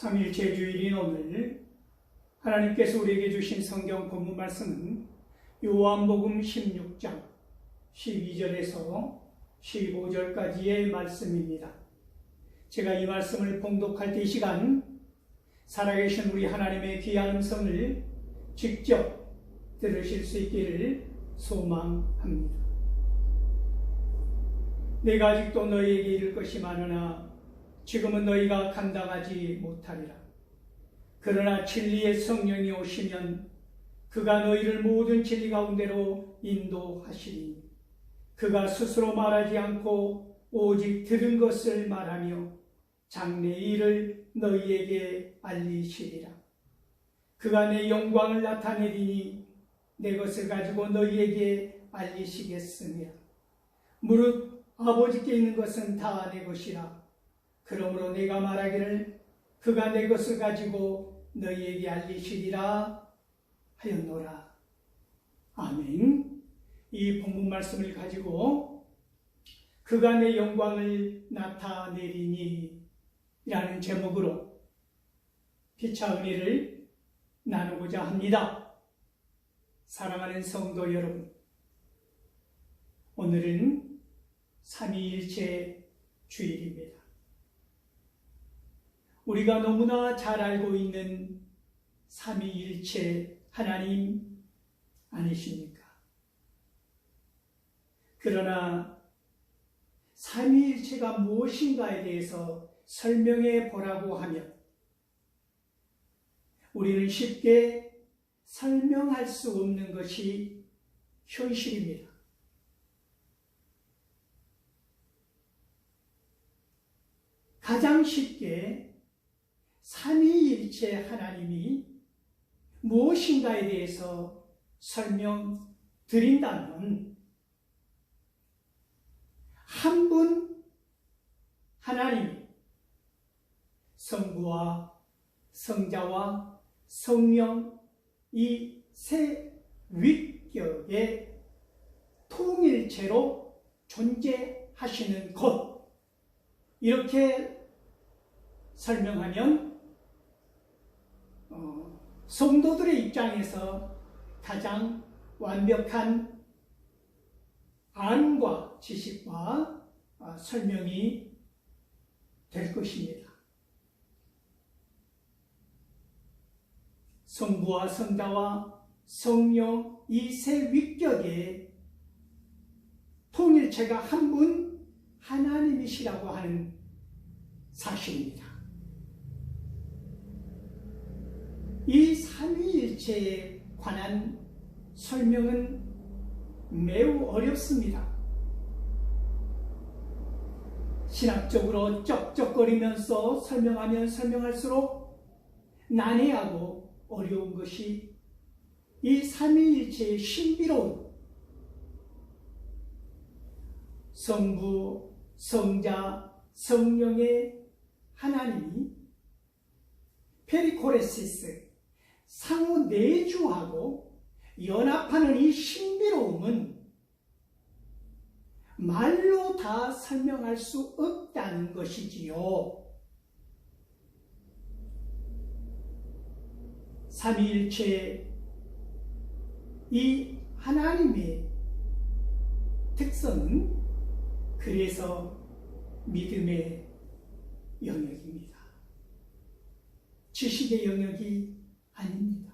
3일째 주일인 오늘 하나님께서 우리에게 주신 성경 본문 말씀은 요한복음 16장 12절에서 15절까지의 말씀입니다. 제가 이 말씀을 봉독할 때 이 시간 살아계신 우리 하나님의 귀한 음성을 직접 들으실 수 있기를 소망합니다. 내가 아직도 너희에게 이를 것이 많으나 지금은 너희가 감당하지 못하리라. 그러나 진리의 성령이 오시면 그가 너희를 모든 진리 가운데로 인도하시리니 그가 스스로 말하지 않고 오직 들은 것을 말하며 장래의 일을 너희에게 알리시리라. 그가 내 영광을 나타내리니 내 것을 가지고 너희에게 알리시겠으니라. 무릇 아버지께 있는 것은 다 내 것이라. 그러므로 내가 말하기를 그가 내 것을 가지고 너희에게 알리시리라 하였노라. 아멘. 이 본문 말씀을 가지고 그가 내 영광을 나타내리니 라는 제목으로 피차 은혜를 나누고자 합니다. 사랑하는 성도 여러분, 오늘은 삼위일체 주일입니다. 우리가 너무나 잘 알고 있는 삼위일체 하나님 아니십니까? 그러나 삼위일체가 무엇인가에 대해서 설명해 보라고 하면 우리는 쉽게 설명할 수 없는 것이 현실입니다. 가장 쉽게 삼위일체 하나님이 무엇인가에 대해서 설명드린다면 한 분 하나님이 성부와 성자와 성령 이 세 위격의 통일체로 존재하시는 것, 이렇게 설명하면 성도들의 입장에서 가장 완벽한 안과 지식과 설명이 될 것입니다. 성부와 성자와 성령 이 세 위격의 통일체가 한 분 하나님이시라고 하는 사실입니다. 이 삼위일체에 관한 설명은 매우 어렵습니다. 신학적으로 쩍쩍거리면서 설명하면 설명할수록 난해하고 어려운 것이 이 삼위일체의 신비로운 성부, 성자, 성령의 하나님이 페리코레시스, 상호 내주하고 연합하는 이 신비로움은 말로 다 설명할 수 없다는 것이지요. 삼위일체 이 하나님의 특성은 그래서 믿음의 영역입니다. 지식의 영역이 아닙니다.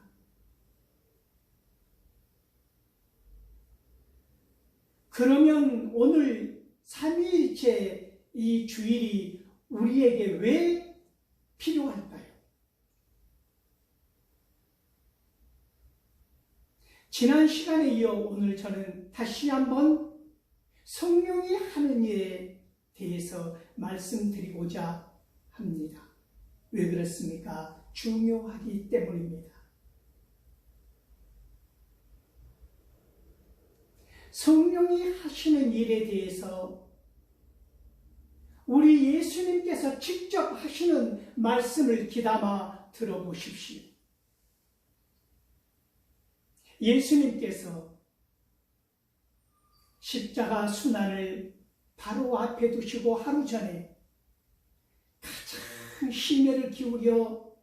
그러면 오늘 삼위일체 이 주일이 우리에게 왜 필요할까요? 지난 시간에 이어 오늘 저는 다시 한번 성령이 하는 일에 대해서 말씀드리고자 합니다. 왜 그렇습니까? 중요하기 때문입니다. 성령이 하시는 일에 대해서 우리 예수님께서 직접 하시는 말씀을 귀담아 들어보십시오. 예수님께서 십자가 순환을 바로 앞에 두시고 하루 전에 가장 큰 심혈을 기울여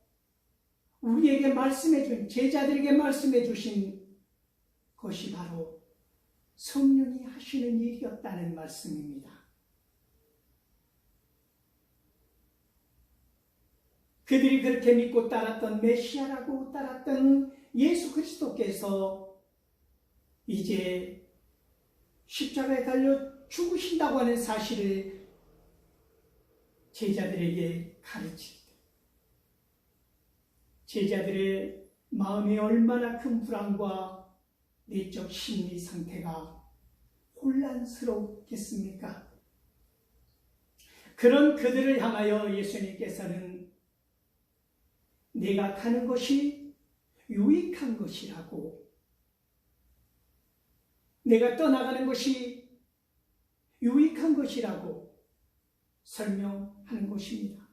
우리에게 말씀해 준, 제자들에게 말씀해 주신 것이 바로 성령이 하시는 일이었다는 말씀입니다. 그들이 그렇게 믿고 따랐던 메시아라고 따랐던 예수 그리스도께서 이제 십자가에 달려 죽으신다고 하는 사실을 제자들에게 가르칠 때 제자들의 마음에 얼마나 큰 불안과 내적 심리 상태가 혼란스럽겠습니까? 그런 그들을 향하여 예수님께서는 내가 가는 것이 유익한 것이라고, 내가 떠나가는 것이 유익한 것이라고 설명하는 것입니다.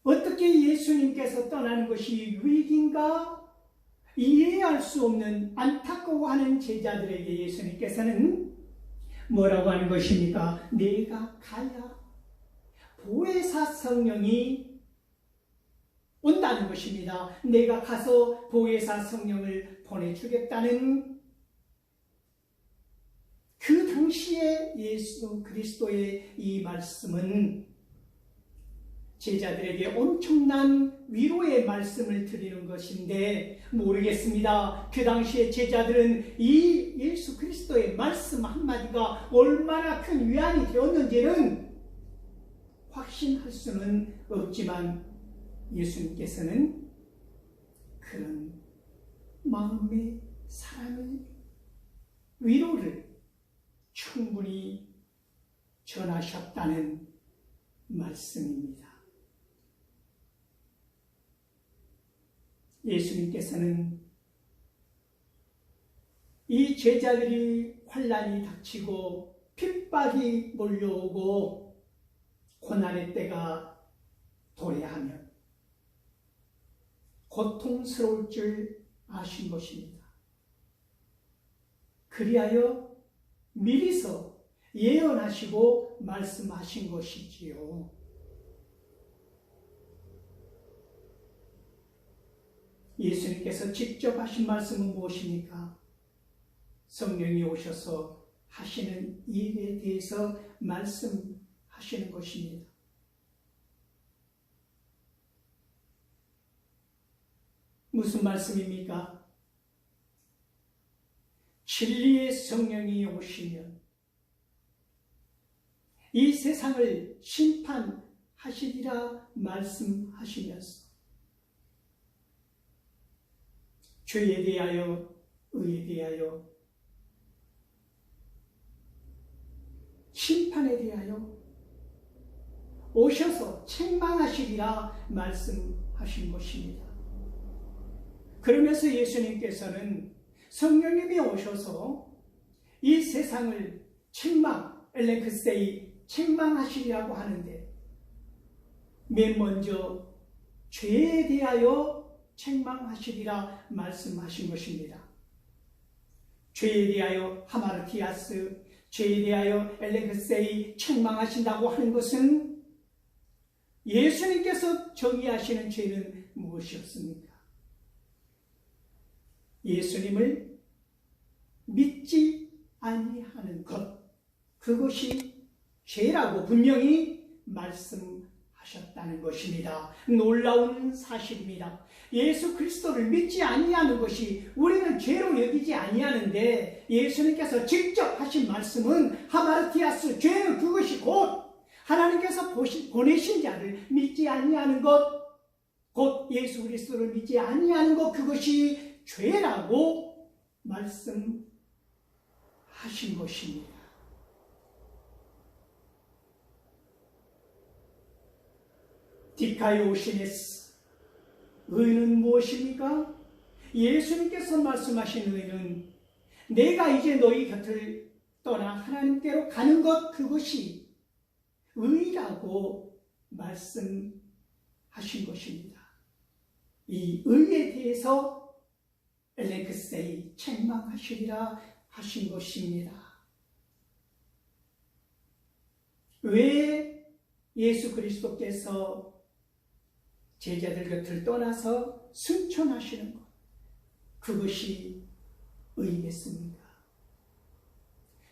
어떻게 예수님께서 떠나는 것이 유익인가 이해할 수 없는 안타까워하는 제자들에게 예수님께서는 뭐라고 하는 것입니까? 내가 가야 보혜사 성령이 온다는 것입니다. 내가 가서 보혜사 성령을 보내주겠다는 그 당시에 예수 그리스도의 이 말씀은 제자들에게 엄청난 위로의 말씀을 드리는 것인데, 모르겠습니다. 그 당시에 제자들은 이 예수 그리스도의 말씀 한마디가 얼마나 큰 위안이 되었는지는 확신할 수는 없지만 예수님께서는 그런 마음의 사랑을, 위로를 충분히 전하셨다는 말씀입니다. 예수님께서는 이 제자들이 환난이 닥치고 핍박이 몰려오고 고난의 때가 도래하면 고통스러울 줄 아신 것입니다. 그리하여 미리서 예언하시고 말씀하신 것이지요. 예수님께서 직접 하신 말씀은 무엇입니까? 성령이 오셔서 하시는 일에 대해서 말씀하시는 것입니다. 무슨 말씀입니까? 진리의 성령이 오시면 이 세상을 심판하시리라 말씀하시면서 죄에 대하여, 의에 대하여, 심판에 대하여 오셔서 책망하시리라 말씀하신 것입니다. 그러면서 예수님께서는 성령님이 오셔서 이 세상을 엘레크세이 책망하시리라고 하는데, 맨 먼저 죄에 대하여 책망하시리라 말씀하신 것입니다. 죄에 대하여 하마르티아스, 죄에 대하여 엘레크세이 책망하신다고 하는 것은 예수님께서 정의하시는 죄는 무엇이었습니까? 예수님을 믿지 아니하는 것, 그것이 죄라고 분명히 말씀하셨다는 것입니다. 놀라운 사실입니다. 예수 그리스도를 믿지 아니하는 것이 우리는 죄로 여기지 아니하는데, 예수님께서 직접 하신 말씀은 하마르티아스, 죄는 그것이 곧 하나님께서 보내신 자를 믿지 아니하는 것, 곧 예수 그리스도를 믿지 아니하는 것, 그것이 죄라고 말씀하신 것입니다. 디카이오시네스, 의는 무엇입니까? 예수님께서 말씀하신 의는 내가 이제 너희 곁을 떠나 하나님께로 가는 것, 그것이 의라고 말씀하신 것입니다. 이 의에 대해서 엘레크세이 책망하시리라 하신 것입니다. 왜 예수 그리스도께서 제자들 곁을 떠나서 승천하시는 것, 그것이 의겠습니까?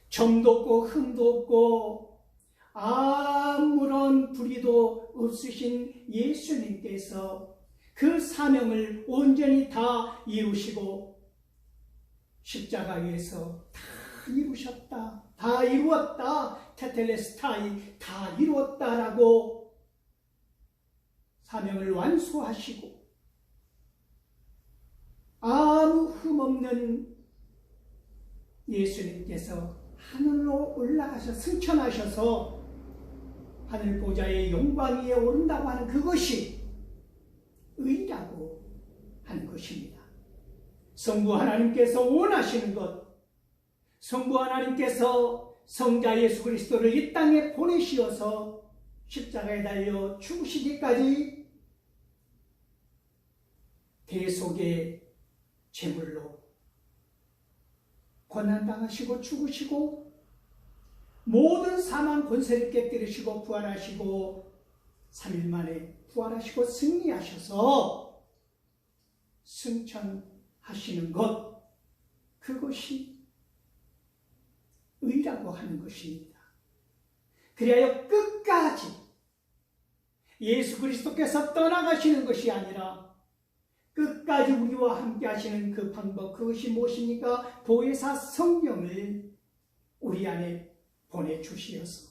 점도 없고 흠도 없고 아무런 불의도 없으신 예수님께서 그 사명을 온전히 다 이루시고 십자가 위에서 다 이루셨다, 다 이루었다, 테텔레스타이 다 이루었다라고 사명을 완수하시고 아무 흠없는 예수님께서 하늘로 올라가셔 승천하셔서 하늘 보좌의 영광 위에 오른다고 하는 그것이 의라고 하는 것입니다. 성부 하나님께서 원하시는 것, 성부 하나님께서 성자 예수 그리스도를 이 땅에 보내시어서 십자가에 달려 죽으시기까지 대속의 제물로 고난당하시고 죽으시고 모든 사망 권세를 깨뜨리시고 부활하시고 3일 만에 부활하시고 승리하셔서 승천하시는 것, 그것이 의라고 하는 것입니다. 그리하여 끝까지 예수 그리스도께서 떠나가시는 것이 아니라 끝까지 우리와 함께 하시는 그 방법, 그것이 무엇입니까? 보혜사 성령을 우리 안에 보내주시어서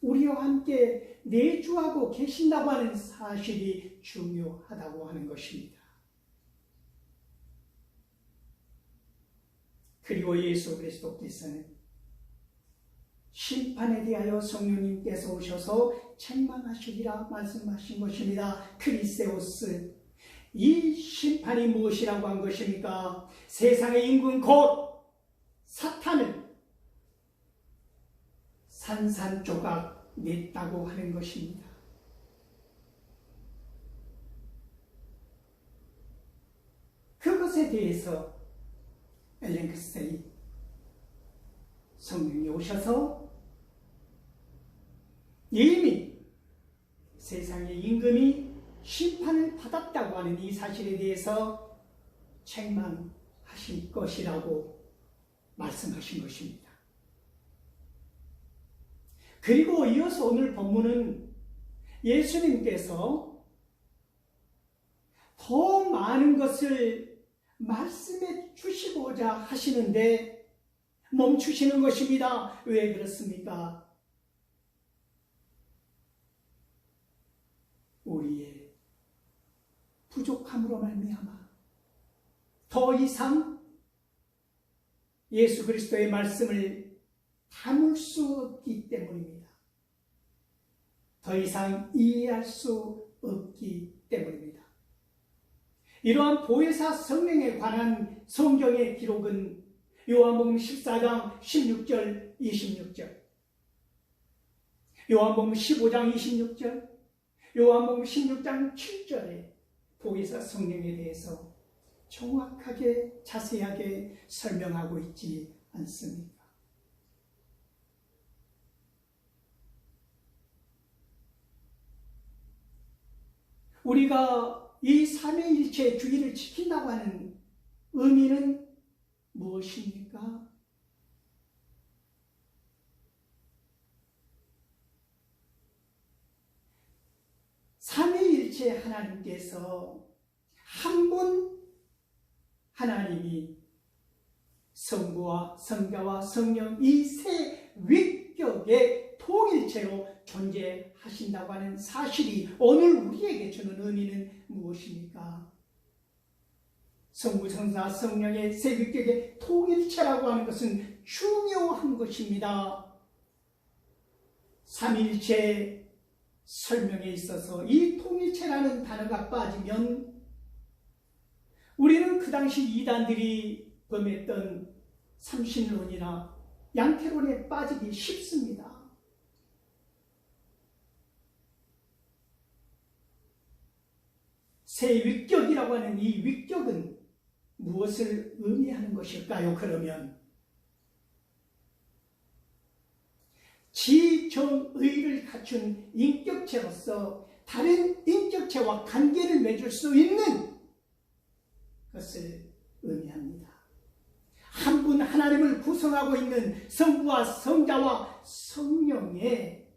우리와 함께 내주하고 계신다고 하는 사실이 중요하다고 하는 것입니다. 그리고 예수 그리스도께서는 심판에 대하여 성령님께서 오셔서 책망하시리라 말씀하신 것입니다. 크리세오스, 이 심판이 무엇이라고 한 것입니까? 세상의 임금 곧 사탄을 산산조각 냈다고 하는 것입니다. 그것에 대해서 엘렌크스테이 성령이 오셔서 이미 세상의 임금이 심판을 받았다고 하는 이 사실에 대해서 책망하실 것이라고 말씀하신 것입니다. 그리고 이어서 오늘 본문은 예수님께서 더 많은 것을 말씀해 주시고자 하시는데 멈추시는 것입니다. 왜 그렇습니까? 우리의 부족함으로 말미암아 더 이상 예수 그리스도의 말씀을 담을 수 없기 때문입니다. 더 이상 이해할 수 없기 때문입니다. 이러한 보혜사 성령에 관한 성경의 기록은 요한복음 14장 16절 26절, 요한복음 15장 26절, 요한복음 16장 7절에 보혜사 성령에 대해서 정확하게 자세하게 설명하고 있지 않습니까? 우리가 이 삼위일체 주의를 지킨다고 하는 의미는 무엇입니까? 삼위일체 하나님께서 한 분 하나님이 성부와 성자와 성령 이 세 위격의 통일체로 존재하신다고 하는 사실이 오늘 우리에게 주는 의미는 무엇입니까? 성부, 성자, 성령의 세 위격의 통일체라고 하는 것은 중요한 것입니다. 삼일체 설명에 있어서 이 통일체라는 단어가 빠지면 우리는 그 당시 이단들이 범했던 삼신론이나 양태론에 빠지기 쉽습니다. 세 위격이라고 하는 이 위격은 무엇을 의미하는 것일까요? 그러면 지정의를 가지고 갖춘 인격체로서 다른 인격체와 관계를 맺을 수 있는 것을 의미합니다. 한 분 하나님을 구성하고 있는 성부와 성자와 성령의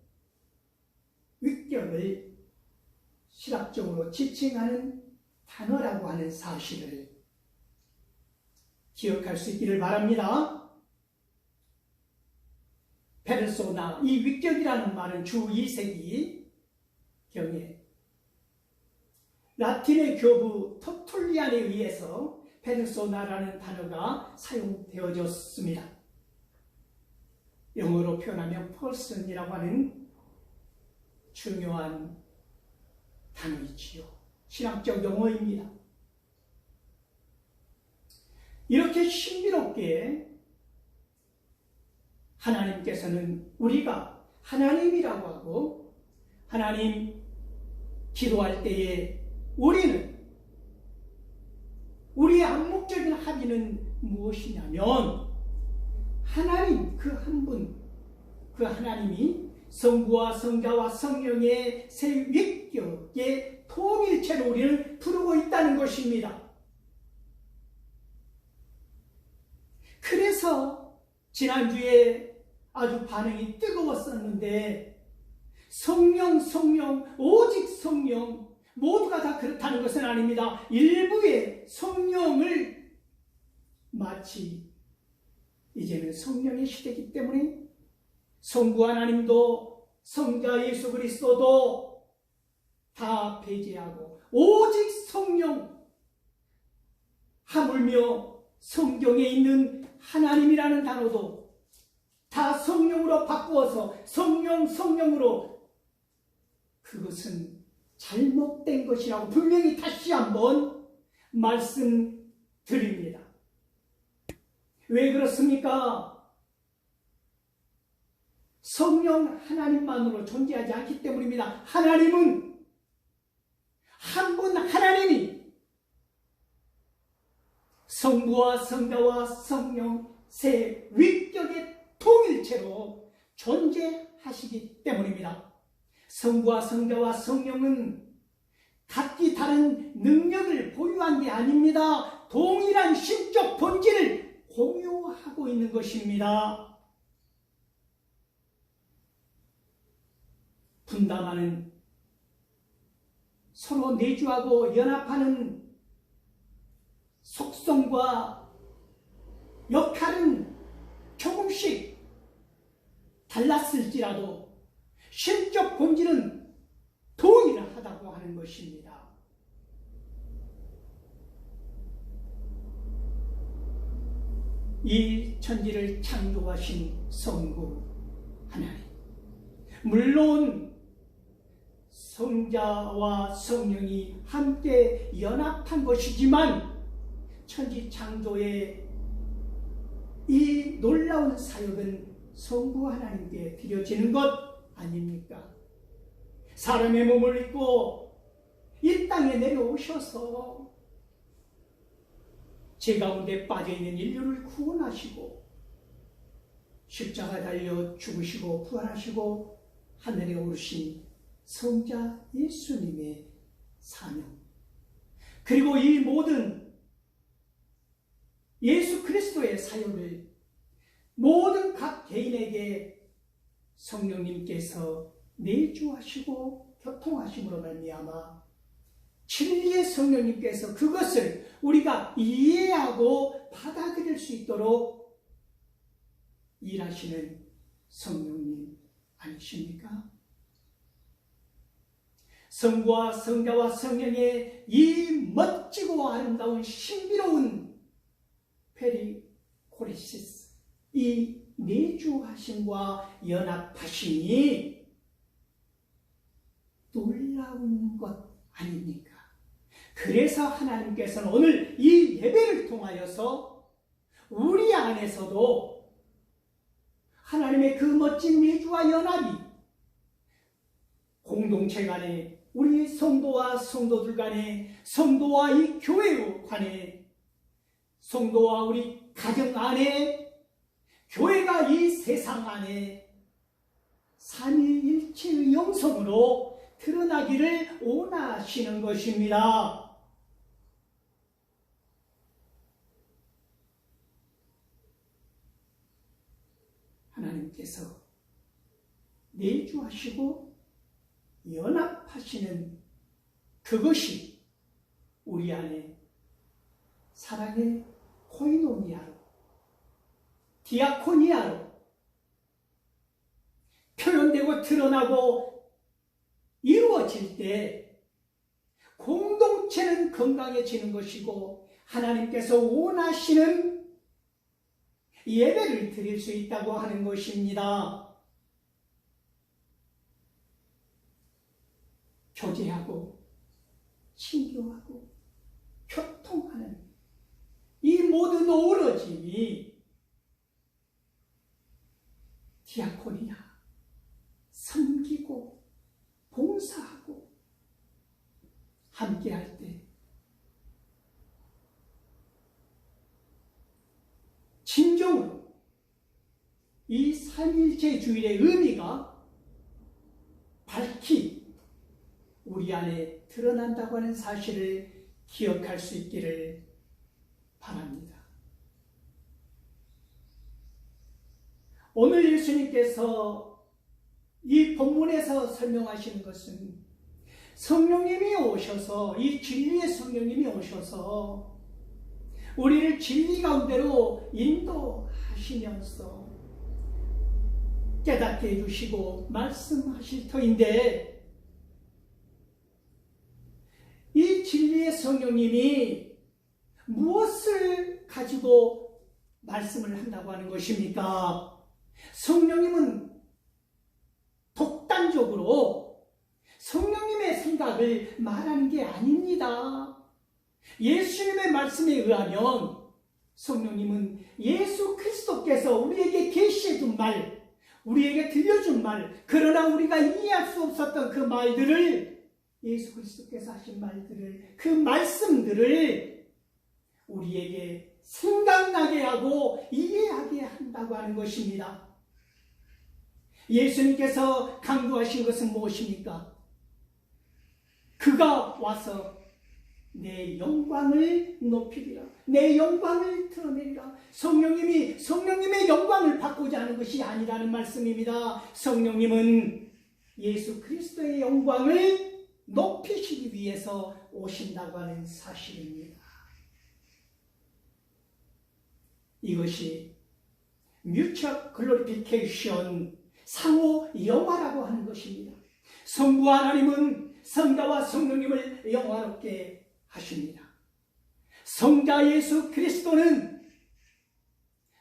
위격을 신학적으로 지칭하는 단어라고 하는 사실을 기억할 수 있기를 바랍니다. 페르소나, 이 위격이라는 말은 주 2세기 경에 라틴의 교부 터툴리안에 의해서 페르소나라는 단어가 사용되어졌습니다. 영어로 표현하면 person이라고 하는 중요한 단어이지요. 신학적 용어입니다. 이렇게 신비롭게 하나님께서는 우리가 하나님이라고 하고 하나님 기도할 때에 우리는 우리의 암묵적인 합의는 무엇이냐면 하나님 그 한 분, 그 하나님이 성부와 성자와 성령의 세 위격의 통일체로 우리를 부르고 있다는 것입니다. 그래서 지난주에 아주 반응이 뜨거웠었는데 성령, 오직 성령, 모두가 다 그렇다는 것은 아닙니다. 일부의 성령을 마치 이제는 성령의 시대이기 때문에 성부 하나님도 성자 예수 그리스도도 다 배제하고 오직 성령, 하물며 성경에 있는 하나님이라는 단어도 다 성령으로 바꾸어서 성령으로, 그것은 잘못된 것이라고 분명히 다시 한번 말씀드립니다. 왜 그렇습니까? 성령 하나님만으로 존재하지 않기 때문입니다. 하나님은 한 분 하나님이 성부와 성자와 성령 세 위격의 통일체로 존재하시기 때문입니다. 성부와 성자와 성령은 각기 다른 능력을 보유한 게 아닙니다. 동일한 신적 본질을 공유하고 있는 것입니다. 분담하는, 서로 내주하고 연합하는 속성과 역할은 조금씩 달랐을지라도 신적 본질은 동일하다고 하는 것입니다. 이 천지를 창조하신 성부 하나님, 물론 성자와 성령이 함께 연합한 것이지만 천지 창조의 이 놀라운 사역은 성부 하나님께 드려지는 것 아닙니까? 사람의 몸을 입고 이 땅에 내려오셔서 죄 가운데 빠져있는 인류를 구원하시고 십자가 달려 죽으시고 부활하시고 하늘에 오르신 성자 예수님의 사명, 그리고 이 모든 예수 그리스도의 사역을 모든 각 개인에게 성령님께서 내주하시고 교통하심으로 말미암아 진리의 성령님께서 그것을 우리가 이해하고 받아들일 수 있도록 일하시는 성령님 아니십니까? 성부와 성자와 성령의 이 멋지고 아름다운 신비로운 페리코레시스, 이 내주하심과 연합하심이 놀라운 것 아닙니까? 그래서 하나님께서는 오늘 이 예배를 통하여서 우리 안에서도 하나님의 그 멋진 내주와 연합이 공동체 간에, 우리 성도와 성도들 간에, 성도와 이 교회 간에, 성도와 우리 가정 안에, 교회가 이 세상 안에 삼위일체의 영성으로 드러나기를 원하시는 것입니다. 하나님께서 내주하시고 연합하시는 그것이 우리 안에 사랑의 코이노니아로, 디아코니아로 표현되고 드러나고 이루어질 때 공동체는 건강해지는 것이고 하나님께서 원하시는 예배를 드릴 수 있다고 하는 것입니다. 교제하고 친교하고 교통하는 이 모든 어우러짐이 디아코니아, 섬기고 봉사하고 함께할 때 진정으로 이 삼일체 주일의 의미가 밝히 우리 안에 드러난다고 하는 사실을 기억할 수 있기를 바랍니다. 오늘 예수님께서 이 본문에서 설명하시는 것은 성령님이 오셔서, 이 진리의 성령님이 오셔서 우리를 진리 가운데로 인도하시면서 깨닫게 해주시고 말씀하실 터인데, 이 진리의 성령님이 무엇을 가지고 말씀을 한다고 하는 것입니까? 성령님은 독단적으로 성령님의 생각을 말하는 게 아닙니다. 예수님의 말씀에 의하면 성령님은 예수 그리스도께서 우리에게 계시해준 말, 우리에게 들려준 말, 그러나 우리가 이해할 수 없었던 그 말들을, 예수 그리스도께서 하신 말들을, 그 말씀들을 우리에게 생각나게 하고 이해하게 한다고 하는 것입니다. 예수님께서 강조하신 것은 무엇입니까? 그가 와서 내 영광을 높이리라, 내 영광을 드러내리라. 성령님의 영광을 받고자 하는 것이 아니라는 말씀입니다. 성령님은 예수 그리스도의 영광을 높이시기 위해서 오신다고 하는 사실입니다. 이것이 뮤추얼 글로리피케이션, 상호 영화라고 하는 것입니다. 성부 하나님은 성자와 성령님을 영화롭게 하십니다. 성자 예수 그리스도는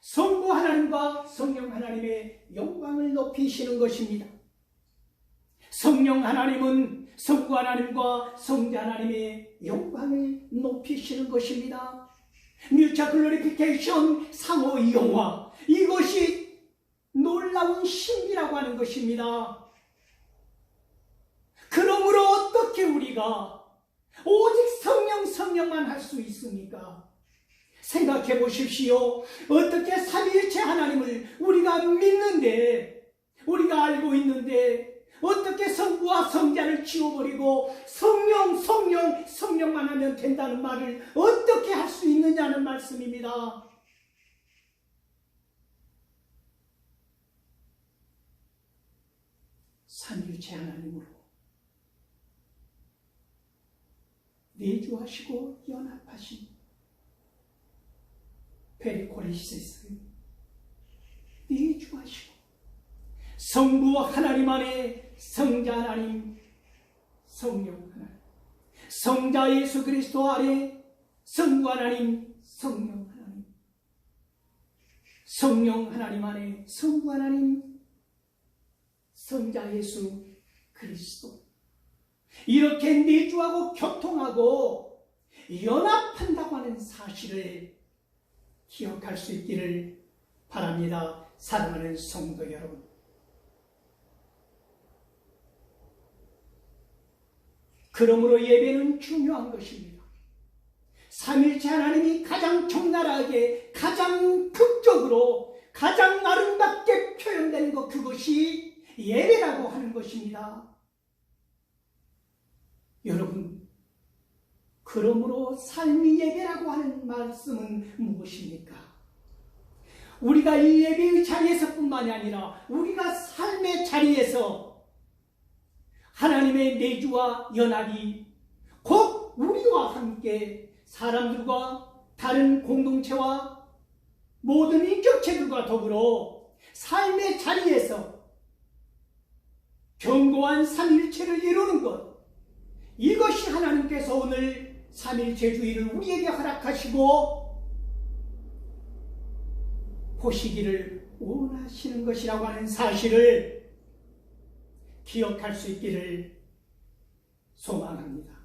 성부 하나님과 성령 하나님의 영광을 높이시는 것입니다. 성령 하나님은 성부 하나님과 성자 하나님의 영광을 높이시는 것입니다. 뮤추얼 글로리피케이션, 상호 영화, 이것이 놀라운 신비라고 하는 것입니다. 그러므로 어떻게 우리가 오직 성령만 할 수 있습니까? 생각해 보십시오. 어떻게 삼위일체 하나님을 우리가 믿는데, 우리가 알고 있는데 어떻게 성부와 성자를 지워버리고 성령만 하면 된다는 말을 어떻게 할 수 있느냐는 말씀입니다. 삼위일체 하나님으로 내주하시고 연합하신 페리코레시스, 내주하시고 성부 하나님 안에 성자 하나님, 성령 하나님, 성자 예수 그리스도 안에 성부 하나님, 성령 하나님, 성령 하나님 안에 성부 하나님, 성자 예수 그리스도, 이렇게 내주하고 교통하고 연합한다고 하는 사실을 기억할 수 있기를 바랍니다. 사랑하는 성도 여러분, 그러므로 예배는 중요한 것입니다. 삼일체 하나님이 가장 적나라하게, 가장 극적으로, 가장 아름답게 표현되는 것, 그것이 예배라고 하는 것입니다. 여러분, 그러므로 삶이 예배라고 하는 말씀은 무엇입니까? 우리가 이 예배의 자리에서뿐만이 아니라 우리가 삶의 자리에서 하나님의 내주와 연합이 곧 우리와 함께 사람들과 다른 공동체와 모든 인격체들과 더불어 삶의 자리에서 견고한 삼일체를 이루는 것, 이것이 하나님께서 오늘 삼일체주의를 우리에게 허락하시고 보시기를 원하시는 것이라고 하는 사실을 기억할 수 있기를 소망합니다.